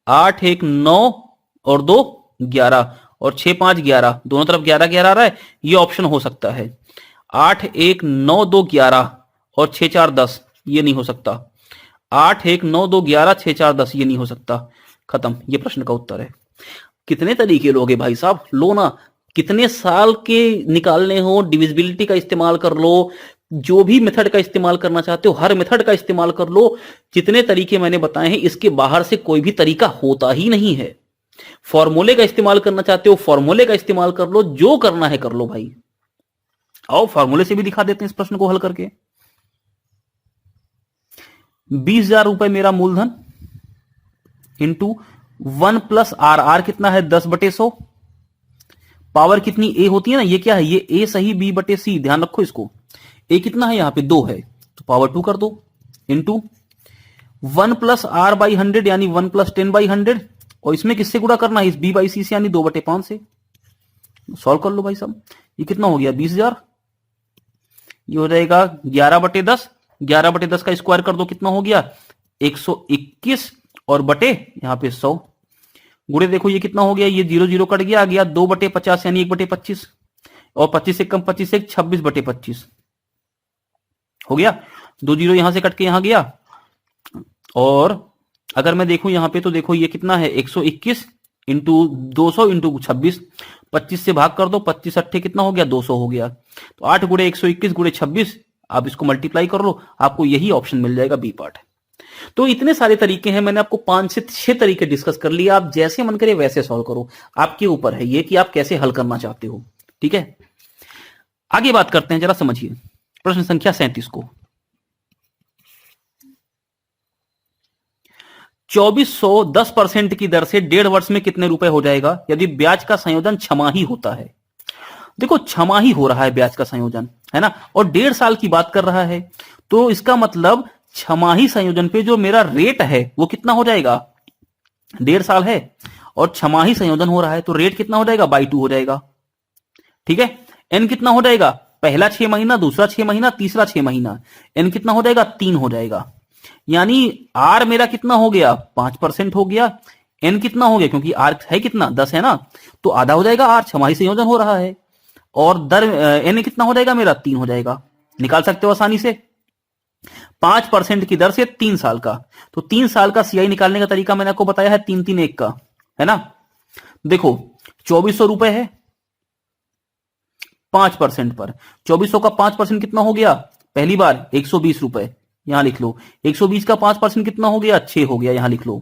8 1 9 और 2 11 और 6 5 11, दोनों तरफ 11 11 आ रहा है, ये ऑप्शन हो सकता है। 8 1 9 2 11 और 6 4 10, ये नहीं हो सकता। 8 1 9 2 11 6 4 10, ये नहीं हो सकता। खत्म, ये प्रश्न का उत्तर है। कितने तरीके लोगे भाई साहब, लो ना, कितने साल के निकालने हो, डिविजिबिलिटी का इस्तेमाल कर लो, जो भी मेथड का इस्तेमाल करना चाहते हो हर मेथड का इस्तेमाल कर लो। जितने तरीके मैंने बताए हैं इसके बाहर से कोई भी तरीका होता ही नहीं है। फॉर्मूले का इस्तेमाल करना चाहते हो फॉर्मूले का इस्तेमाल कर लो, जो करना है कर लो भाई। आओ फॉर्मूले से भी दिखा देते हैं इस प्रश्न को हल करके। 20,000 रुपए मेरा मूलधन इंटू 1 प्लस आर, आर कितना है 10/100, पावर कितनी ए होती है ना, ये क्या है, ये ए सही b/c, ध्यान रखो इसको। ए कितना है यहां पे 2 है, तो पावर 2 कर दो, इंटू 1 प्लस आर बाई 100 यानी 1 प्लस 10/100, और इसमें किससे गुणा करना है, इस b/c से यानी 2/5 से। सॉल्व कर लो भाई साहब, ये कितना हो गया 20,000, ये हो जाएगा 11/10, 11/10 का स्क्वायर कर दो, कितना हो गया 121, और बटे यहां पे 100, गुणे देखो ये कितना हो गया, ये 0 0 कट गया, आ गया 2/50 यानी 1/25, और 25 से कम 25 से 26/25 हो गया। 2 0 यहां से कट के यहां गया, और अगर मैं देखूं यहां पे तो देखो ये कितना है 121 इंटू 200 इंटू 26, 25 से भाग कर दो, 25 अट्ठे कितना हो गया 200 हो गया, तो 8 गुणे 121 गुणे 26, आप इसको मल्टीप्लाई कर लो, आपको यही ऑप्शन मिल जाएगा, बी पार्ट। तो इतने सारे तरीके हैं, मैंने आपको 5 से 6 तरीके डिस्कस कर लिए, आप जैसे मन करे वैसे सॉल्व करो, आपके ऊपर है ये कि आप कैसे हल करना चाहते हो। ठीक है, आगे बात करते हैं, जरा समझिए प्रश्न संख्या 37 को। 2400 10% की दर से 1.5 वर्ष में कितने रुपए हो जाएगा यदि ब्याज का संयोजन छमाही होता है। देखो छमाही हो रहा है ब्याज का संयोजन, है ना, और 1.5 साल की बात कर रहा है, तो इसका मतलब छमाही संयोजन पे जो मेरा रेट है वो कितना हो जाएगा, 1.5 साल है और छमाही संयोजन हो रहा है, तो रेट कितना हो जाएगा बाई 2 हो जाएगा। ठीक है, एन कितना हो जाएगा, पहला 6 महीना, दूसरा 6 महीना, तीसरा 6 महीना, एन कितना हो जाएगा 3 हो जाएगा, यानी आर मेरा कितना हो गया 5% हो गया, एन कितना हो गया, क्योंकि आर है कितना 10 है ना, तो आधा हो जाएगा, आर छमाही संयोजन हो रहा है, और दर एन कितना हो जाएगा मेरा 3 हो जाएगा, निकाल सकते हो आसानी से। 5% की दर से 3 साल का, तो 3 साल का सीआई निकालने का तरीका मैंने आपको बताया है 3 3 1 का, है ना। देखो 2400 रुपए है 5% पर, 2400 का 5% कितना हो गया, पहली बार 120 रुपए, यहां लिख लो, 120 का 5% कितना हो गया 6 हो गया, यहां लिख लो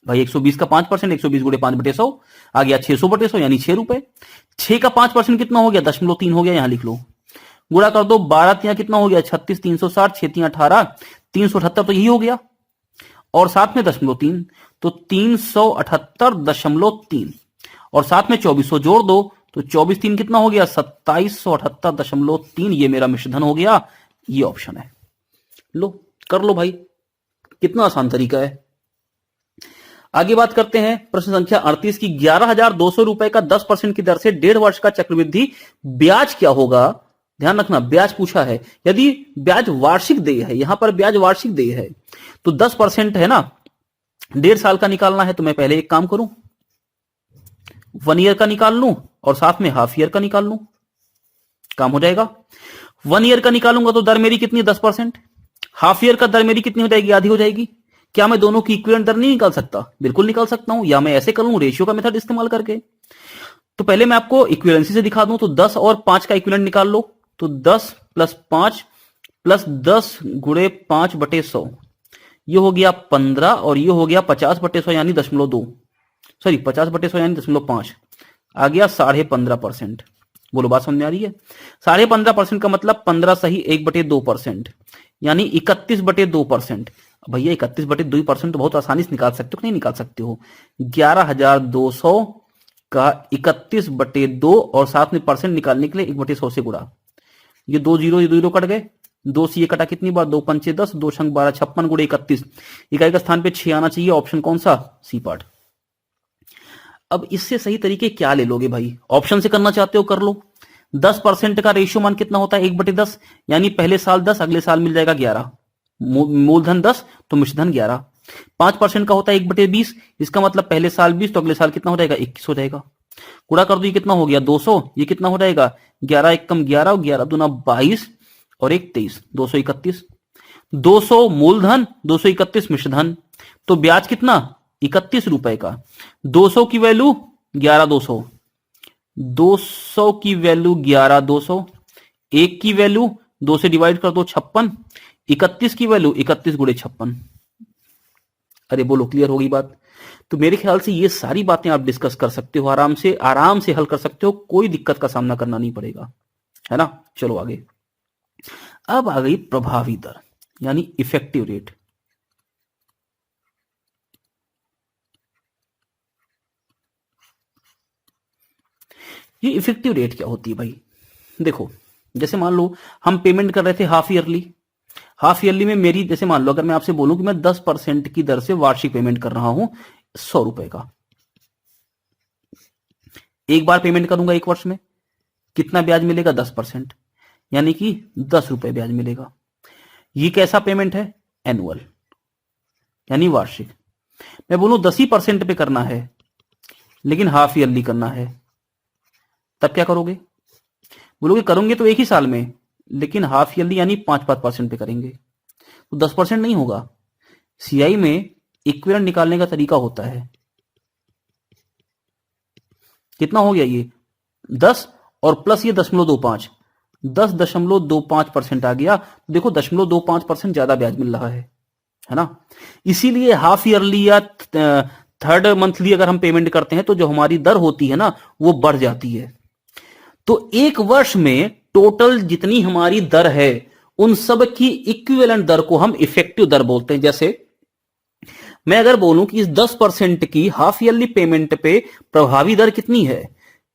भाई, 120 का 5%, 120 गुणे 5/100 आ गया 600/100 यानी 6 रुपए। 6 का 5% कितना हो गया 0.3 हो गया, यहां लिख लो, गुणा कर दो, 12 तिया कितना हो गया 36, 360, 6 तिया 18, 378, तो यही हो गया, और साथ में 0.3, तो 378.3, और साथ में 2400 जोड़ दो, तो 24 3 कितना हो गया 2778.3, ये मेरा मिश्रधन हो गया, ये ऑप्शन है। लो कर लो भाई, कितना आसान तरीका है। आगे बात करते हैं प्रश्न संख्या 38 की। 11,200 रुपए का 10% की दर से 1.5 वर्ष का चक्रवृद्धि ब्याज क्या होगा, ध्यान रखना ब्याज पूछा है, यदि ब्याज वार्षिक देय है, यहां पर ब्याज वार्षिक देय है, तो 10% है ना, 1.5 साल का निकालना है, तो मैं पहले एक काम करूं 1 ईयर का निकाल लूं और साथ में हाफ ईयर का निकाल लूं, काम हो जाएगा। 1 ईयर का निकालूंगा तो दर मेरी कितनी 10%, हाफ ईयर का दर मेरी कितनी हो जाएगी, आधी हो जाएगी। क्या मैं दोनों की इक्विवेलेंट दर नहीं निकाल सकता, बिल्कुल निकाल सकता हूं, या मैं ऐसे कर लूं रेशियो का मेथड इस्तेमाल करके। तो पहले मैं आपको इक्विवेलेंसी से दिखा दूं, तो 10 और 5 का इक्विवेलेंट निकाल लो, तो 10 प्लस 5 प्लस 10 गुणे 5/100, ये हो गया 15, और ये हो गया 50/100 यानी 0.2, सॉरी 50/100 यानी 0.5, आ गया 15.5%। बोलो बात समझ में आ रही है? 15.5% का मतलब 15 सही 1/2%, यानी 31/2%। भैया 31/2% तो बहुत आसानी से निकाल सकते हो कि नहीं निकाल सकते हो? 11,200 का 31/2 और साथ में परसेंट निकालने के लिए 1/100 से गुणा। ये 2 जीरो, ये 2 जीरो कट गए, 2 से ये कटा कितनी बार? 2 पंचे 10, 2 छंग 12, 56 गुणे 31, इकाई का स्थान पे 6 आना चाहिए। ऑप्शन कौन सा? C part. अब इससे सही तरीके क्या ले लोगे भाई? ऑप्शन से करना चाहते हो कर लो। 10% का रेशियो मान कितना होता है? 1/10, यानी पहले साल 10, अगले साल मिल जाएगा 11। मूलधन 10 तो मिश्रधन 11। 5% का होता है 1/20, इसका मतलब पहले साल 20 तो अगले साल कितना हो जाएगा? 21 हो जाएगा। गुणा कर दो, ये कितना हो गया? 200, ये कितना हो जाएगा? 11 एकम 11 और 11 दूना 22 और 1 23, 231। 200 मूलधन, 231 मिश्रधन, तो ब्याज कितना? 31 रुपए का। 200 की वैल्यू 11,200, 200 की वैल्यू 11,200, 1 की वैल्यू 2 से डिवाइड कर दो 56, 31 की वैल्यू 31 गुणे 56। अरे बोलो क्लियर होगी बात? तो मेरे ख्याल से ये सारी बातें आप डिस्कस कर सकते हो, आराम से हल कर सकते हो, कोई दिक्कत का सामना करना नहीं पड़ेगा, है ना? चलो आगे। अब आ गई प्रभावी दर यानी इफेक्टिव रेट। ये इफेक्टिव रेट क्या होती है भाई? देखो, जैसे मान लो हम पेमेंट कर रहे थे हाफ ईयरली में मेरी, जैसे मान लो अगर मैं आपसे बोलूं कि मैं 10% की दर से वार्षिक पेमेंट कर रहा हूं 100 रुपए का, एक बार पेमेंट करूंगा 1 वर्ष में, कितना ब्याज मिलेगा? 10%, यानी कि 10 रुपए ब्याज मिलेगा। ये कैसा पेमेंट है? एनुअल यानी वार्षिक। मैं बोलूं 10% पे करना है लेकिन हाफ ईयरली करना है, तब क्या करोगे? बोलोगे करोगे तो एक ही साल में, लेकिन हाफ ईयरली यानी 5% पे करेंगे तो 10% नहीं होगा। सीआई में इक्विवेलेंट निकालने का तरीका होता है, कितना हो गया ये? 10 और प्लस ये 0.25, 10.25% आ गया। तो देखो 0.25% ज्यादा ब्याज मिल रहा है ना? इसीलिए हाफ ईयरली या थर्ड मंथली अगर हम पेमेंट करते हैं तो जो हमारी दर होती है ना वो बढ़ जाती है। तो एक वर्ष में टोटल जितनी हमारी दर है उन सब की इक्विवेलेंट दर को हम इफेक्टिव दर बोलते हैं। जैसे मैं अगर बोलूं कि इस 10% की हाफ ईयरली पेमेंट पे प्रभावी दर कितनी है,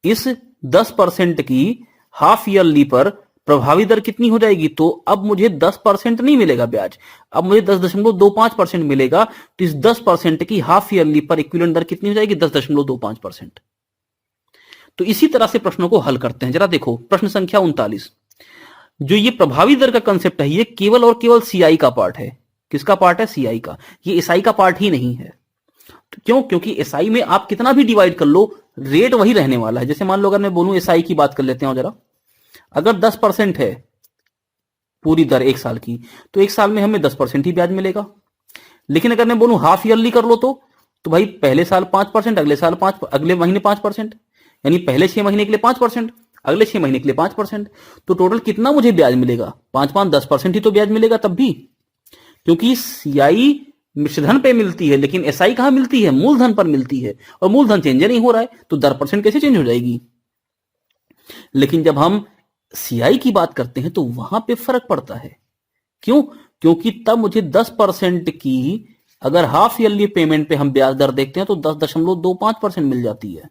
इस 10% की हाफ ईयरली पर प्रभावी दर कितनी हो जाएगी, तो अब मुझे 10% नहीं मिलेगा ब्याज, अब मुझे 10.25% मिलेगा। तो इस 10% की हाफ ईयरली पर इक्विवेलेंट दर कितनी हो जाएगी? 10.25%। तो इसी तरह से प्रश्नों को हल करते हैं। जरा देखो प्रश्न संख्या 39। जो ये प्रभावी दर का कंसेप्ट है ये केवल और केवल सीआई का पार्ट है। किसका पार्ट है? सीआई का। ये एसआई का पार्ट ही नहीं है। तो क्यों? क्योंकि एसआई में आप कितना भी डिवाइड कर लो रेट वही रहने वाला है। जैसे मान लो अगर मैं बोलूं एसआई की बात कर लेते हैं जरा, अगर 10% है पूरी दर एक साल की तो एक साल में हमें 10% ही ब्याज मिलेगा। लेकिन अगर मैं बोलूं हाफ ईयरली कर लो तो भाई पहले साल 5%, अगले साल 5, अगले महीने 5%, यानी पहले 6 महीने के लिए 5%, अगले 6 महीने के लिए 5%। तो टोटल कितना मुझे ब्याज मिलेगा? 5 10% ही तो ब्याज मिलेगा तब भी, क्योंकि सीआई मिश्रधन पे मिलती है लेकिन एसआई कहां मिलती है? मूलधन पर मिलती है, और मूलधन चेंज नहीं हो रहा है तो दर परसेंट कैसे चेंज हो जाएगी? लेकिन जब हम सीआई की बात करते हैं तो वहां पे फर्क पड़ता है। क्यों? क्योंकि तब मुझे 10% की अगर हाफ ईयरली पेमेंट पे हम ब्याज दर देखते हैं तो 10.25% मिल जाती है।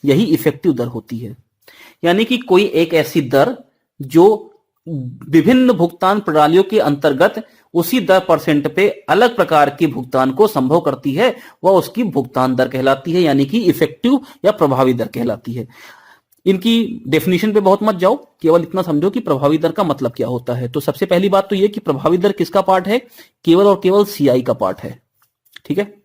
यही इफेक्टिव दर होती है। यानी कि कोई एक ऐसी दर जो विभिन्न भुगतान प्रणालियों के अंतर्गत उसी दर परसेंट पे अलग प्रकार के भुगतान को संभव करती है, वह उसकी भुगतान दर कहलाती है, यानी कि इफेक्टिव या प्रभावी दर कहलाती है। इनकी डेफिनेशन पे बहुत मत जाओ, केवल इतना समझो कि प्रभावी दर का मतलब क्या होता है। तो सबसे पहली बात तो यह कि प्रभावी दर किसका पार्ट है? केवल और केवल सीआई का पार्ट है। ठीक है।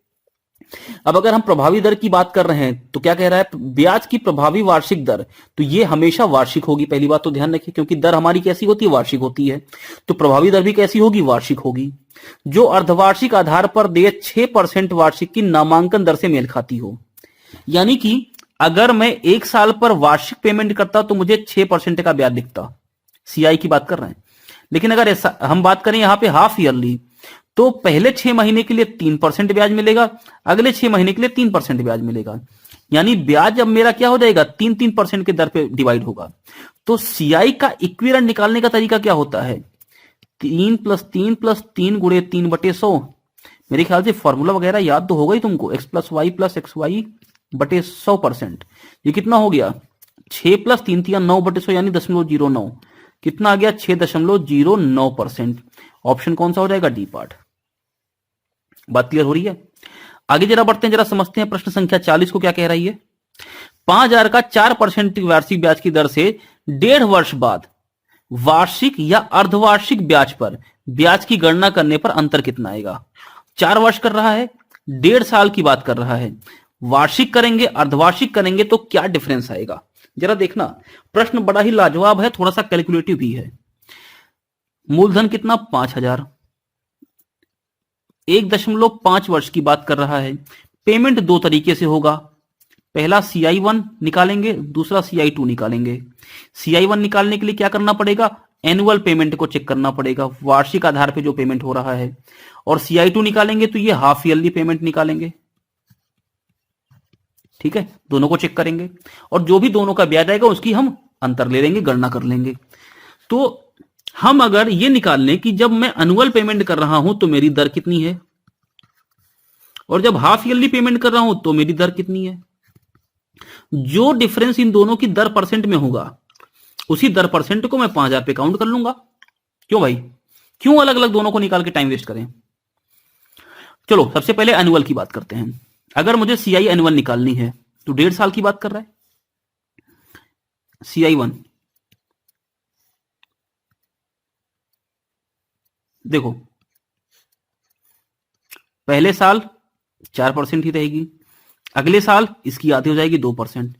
अब अगर हम प्रभावी दर की बात कर रहे हैं तो क्या कह रहा है? ब्याज की प्रभावी वार्षिक दर, तो ये हमेशा वार्षिक होगी। पहली बात तो ध्यान रखिए, क्योंकि दर हमारी कैसी होती है? वार्षिक होती है। तो प्रभावी दर भी कैसी होगी? वार्षिक होगी, जो अर्धवार्षिक आधार पर देय 6% वार्षिक की नामांकन दर से मेल खाती हो। यानी कि अगर मैं एक साल पर वार्षिक पेमेंट करता तो मुझे 6% का ब्याज दिखता, सीआई की बात कर रहे हैं। लेकिन अगर ऐसा हम बात करें यहां पे हाफ ईयरली, तो पहले 6 महीने के लिए 3% ब्याज मिलेगा, अगले 6 महीने के लिए 3% ब्याज मिलेगा। यानी ब्याज अब मेरा क्या हो जाएगा, 3-3% के दर पे डिवाइड होगा। तो सीआई का इक्विवेलेंट निकालने का तरीका क्या होता है, 3+3+3 गुणे 3/100। मेरे ख्याल से फॉर्मूला वगैरह याद तो होगा ही तुमको, x+y+xy/100%। ये कितना हो गया, 6+3=9/100 यानी 0.09। कितना आ गया, 6.09%। ऑप्शन कौन सा हो जाएगा, डी पार्ट। बात क्लियर हो रही है। आगे जरा बढ़ते हैं, जरा समझते हैं प्रश्न संख्या 40 को क्या कह रही है। 5,000 का 4% वार्षिक ब्याज की दर से 1.5 वर्ष बाद वार्षिक या अर्धवार्षिक ब्याज पर ब्याज की गणना करने पर अंतर कितना आएगा। 4 वर्ष कर रहा है, 1.5 साल की बात कर रहा है, वार्षिक करेंगे अर्धवार्षिक करेंगे तो क्या डिफरेंस आएगा। जरा देखना, प्रश्न बड़ा ही लाजवाब है, थोड़ा सा कैलकुलेटिव भी है। मूलधन कितना, 5,000, 1.5 वर्ष की बात कर रहा है। पेमेंट दो तरीके से होगा, पहला CI1 निकालेंगे, दूसरा CI2 निकालेंगे। CI1 निकालने के लिए क्या करना पड़ेगा, एनुअल पेमेंट को चेक करना पड़ेगा, वार्षिक आधार पे जो पेमेंट हो रहा है। और CI2 निकालेंगे तो ये हाफ ईयरली पेमेंट निकालेंगे। ठीक है, दोनों को चेक करेंगे और जो भी दोनों का ब्याज आएगा उसकी हम अंतर ले लेंगे, गणना कर लेंगे। तो हम अगर ये निकाल लें कि जब मैं एनुअल पेमेंट कर रहा हूं तो मेरी दर कितनी है, और जब हाफ ईयरली पेमेंट कर रहा हूं तो मेरी दर कितनी है। जो डिफरेंस इन दोनों की दर परसेंट में होगा उसी दर परसेंट को मैं 5,000 पे काउंट कर लूंगा। क्यों भाई, क्यों अलग अलग दोनों को निकाल के टाइम वेस्ट करें। चलो सबसे पहले एनुअल की बात करते हैं। अगर मुझे CI एनुअल निकालनी है तो 1.5 साल की बात कर रहा है। CI1 देखो, पहले साल 4% ही रहेगी, अगले साल इसकी आधी हो जाएगी 2%।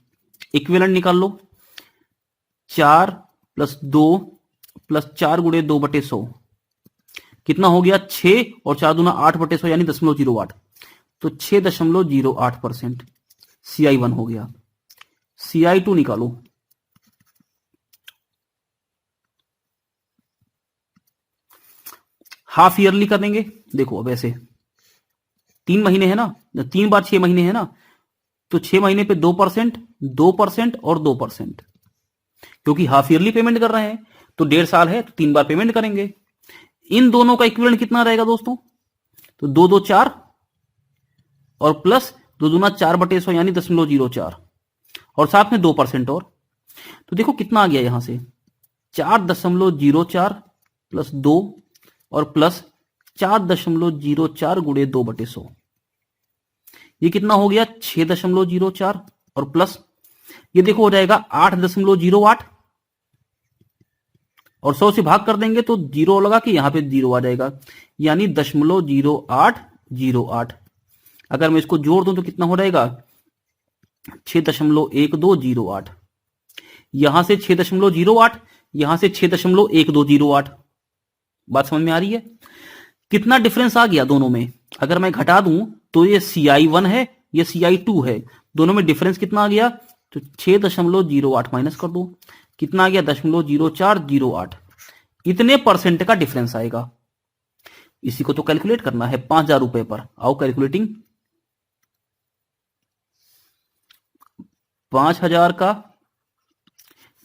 इक्विवेलेंट निकाल लो, 4+2 +4 गुणे 2/100 कितना हो गया, 6 और 4 दूना 8/100 यानी 0.08। तो 6.08% CI1 हो गया। CI2 निकालो, हाफ ईयरली करेंगे। देखो अब ऐसे 3 महीने है ना, 3 बार 6 महीने है ना, तो 6 महीने पे 2%, 2% और 2%। क्योंकि हाफ ईयरली पेमेंट कर रहे हैं तो 1.5 साल है तो 3 बार पेमेंट करेंगे। इन दोनों का इक्विवेलेंट कितना रहेगा दोस्तों, तो 2 4 और प्लस 2 दूना 4/100 यानी 0.04 और साथ में 2% और। तो देखो कितना आ गया यहां से, 4.04 प्लस 2 और प्लस 4.04 गुणे 2/100 ये कितना हो गया, 6.04 और प्लस ये देखो हो जाएगा 8.08 और 100 से भाग कर देंगे तो 0 लगा कि यहां पे 0 आ जाएगा यानी 0.0808। अगर मैं इसको जोड़ दूं तो कितना हो जाएगा, 6.1208। यहां से 6.08, यहां से 6.1208। बात समझ में आ रही है, कितना डिफरेंस आ गया दोनों में। अगर मैं घटा दूं तो ये CI1 है, ये CI2 है, दोनों में डिफरेंस कितना आ गया, तो 6.08 माइनस कर दो, कितना आ गया 0.0408। इतने परसेंट का डिफरेंस आएगा। इसी को तो कैलकुलेट करना है 5,000 रुपए पर। आओ कैलकुलेटिंग, 5,000 का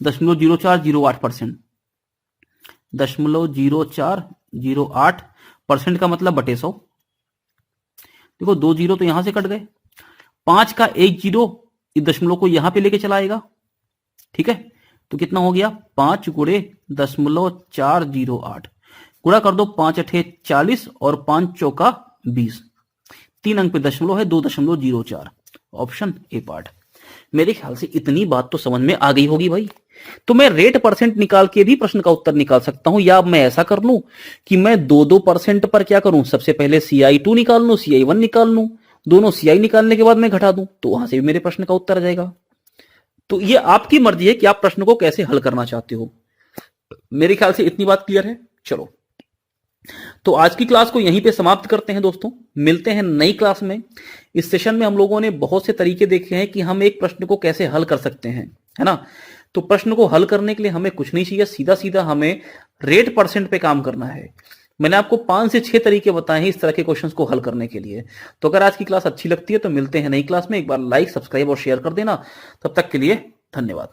0.0408%, 0.0408% का मतलब बटे 100। देखो 2 जीरो तो यहां से कट गए, 5 का 1 जीरो इस दशमलव को यहां पे लेके चला आएगा। ठीक है, तो कितना हो गया, 5 गुणे 0.408 गुणा कर दो, 5 अठे 40 और 5 चौका 20, 3 अंक पे दशमलव है, 2.04। Option A part. मेरे ख्याल से इतनी बात तो समझ में आ गई होगी भाई। तो मैं रेट परसेंट निकाल के भी प्रश्न का उत्तर निकाल सकता हूं, या मैं ऐसा कर लूं कि मैं 2% पर क्या करूं, सबसे पहले CI2 निकाल लूं, CI1 निकाल लूं, दोनों CI निकालने के बाद मैं घटा दूं तो वहां से भी मेरे प्रश्न का उत्तर आ जाएगा। तो ये आपकी मर्जी है कि आप प्रश्न को कैसे हल करना चाहते हो। मेरे ख्याल से इतनी बात क्लियर है। चलो तो आज की क्लास को यहीं पे समाप्त करते हैं दोस्तों, मिलते हैं नई क्लास में। इस सेशन में हम लोगों ने बहुत से तरीके देखे हैं कि हम एक प्रश्न को कैसे हल कर सकते हैं, है ना। तो प्रश्न को हल करने के लिए हमें कुछ नहीं चाहिए, सीधा सीधा हमें रेट परसेंट पे काम करना है। मैंने आपको 5 से 6 तरीके बताए हैं इस तरह के क्वेश्चंस को हल करने के लिए। तो अगर आज की क्लास अच्छी लगती है तो मिलते हैं नई क्लास में। एक बार लाइक, सब्सक्राइब और शेयर कर देना। तब तक के लिए धन्यवाद।